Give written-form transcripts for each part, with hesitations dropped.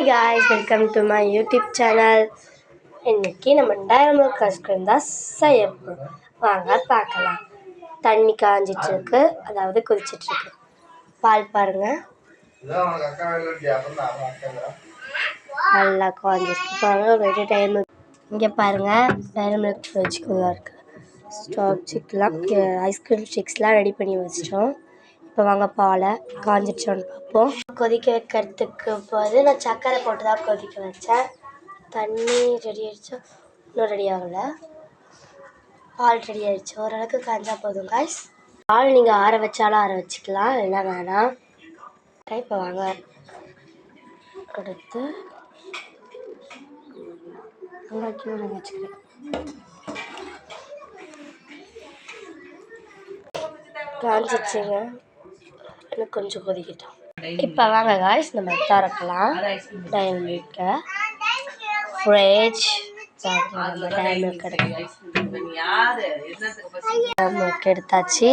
guys, welcome to my YouTube channel. இன்னைக்கு நம்ம diamond ice cream தான் செய்ய போகிறோம். வாங்க பார்க்கலாம். தண்ணி காஞ்சிட்டு இருக்கு, அதாவது கொதிச்சிட்டு இருக்கு. பால் பாருங்க, நல்லா காஞ்சிருக்கு பாருங்க. டைமண்ட் இங்கே பாருங்க, டைமண்ட் வச்சுக்கோங்க இருக்கு. ஸ்டாப் சிக்லாம் ஐஸ்கிரீம் ஸ்டிக்ஸ்லாம் ரெடி பண்ணி வச்சிட்டோம். இப்போ வாங்க பாலை காஞ்சிச்சோன்னு பார்ப்போம். கொதிக்க வைக்கிறதுக்கு போது நான் சர்க்கரை போட்டு தான் கொதிக்க வச்சேன். தண்ணி ரெடி ஆகிடுச்சா? இன்னும் ரெடி ஆகலை. பால் ரெடி ஆகிடுச்சு. ஓரளவுக்கு காஞ்சா போதும் காய்ஸ். பால் நீங்கள் ஆற வச்சாலும் ஆற வச்சுக்கலாம், இல்லை வேணாம். இப்போ வாங்க எடுத்து நான் வச்சுக்கிறேன். காஞ்சிச்சுங்க, இன்னும் கொஞ்சம் கொதிக்கிட்டோம். இப்போ வாங்க காய்ஸ் நம்ம திறக்கலாம். டைமண்ட் ஃப்ரிட்ஜ் டைமண்ட் எடுத்தாச்சு.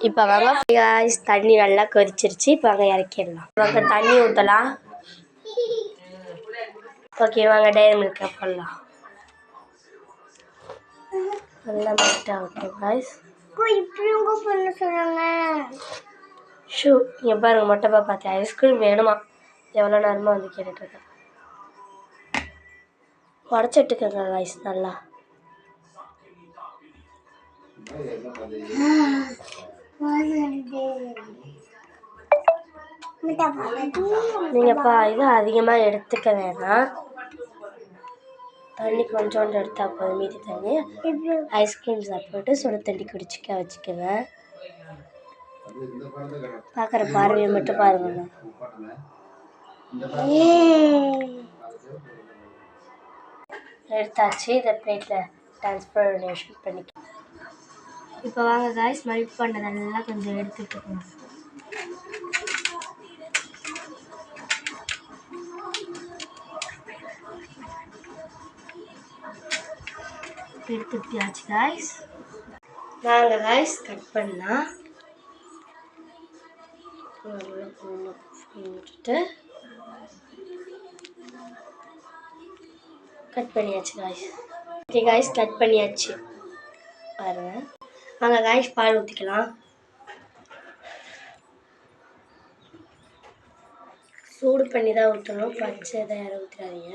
இப்போ வாங்க காய்ஸ், தண்ணி நல்லா கொதிச்சிருச்சு. இப்போ வாங்க இறக்கிடலாம். வாங்க தண்ணி ஊற்றலாம். ஓகே வாங்க டைமண்ட் போடலாம். நல்லா மெல்ட் ஆகட்டும் காய்ஸ். ஷூ இங்கே பாருங்க, மொட்டைப்பா பார்த்தேன் ஐஸ்கிரீம் வேணுமா, எவ்வளோ நேரமாக வந்து கேட்டுட்ருக்கேன். உடச்சிட்டுக்கங்க காய்ஸ் நல்லா. நீங்கள்ப்பா இது அதிகமாக எடுத்துக்க வேணாம், தண்ணி கொஞ்சோண்டு எடுத்தால் போதும். மீதி தண்ணி ஐஸ்கிரீம் சாப்பிட்டு சுடு தண்ணி குடிச்சிக்க வச்சுக்குவேன். பார்க்குற பார்வையை மட்டும் பாருங்க. எடுத்தாச்சு. இதை பிளேட்டில் ட்ரான்ஸ்ஃபர்மேஷன் பண்ணிக்க. இப்போ வாங்க காய்ஸ், மெல்ட் பண்ணதெல்லாம் கொஞ்சம் எடுத்துக்கணும். எடுத்துக்கிட்டாச்சு காய்ஸ். வாங்க காய்ஸ் கட் பண்ணலாம். கட் பண்ணியாச்சு காய்ஸ். ஓகே காய்ஸ், கட் பண்ணியாச்சு பாருங்க. வாங்க காய்ஸ் பால் ஊற்றிக்கலாம். சூடு பண்ணி தான் ஊற்றணும், பச்சை இதை யாரும் ஊற்றாதீங்க.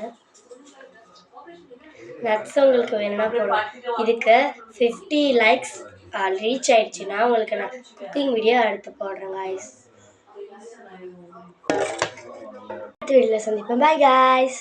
நட்ஸ் உங்களுக்கு வேணும்னா போடலாம். இதுக்கு 50 லைக்ஸ் ரீச் ஆயிடுச்சுன்னா உங்களுக்கு நான் குக்கிங் வீடியோ எடுத்து போடுறேன் காய்ஸ். அடுத்த வீடியோவில் சந்திப்பேன். Bye guys.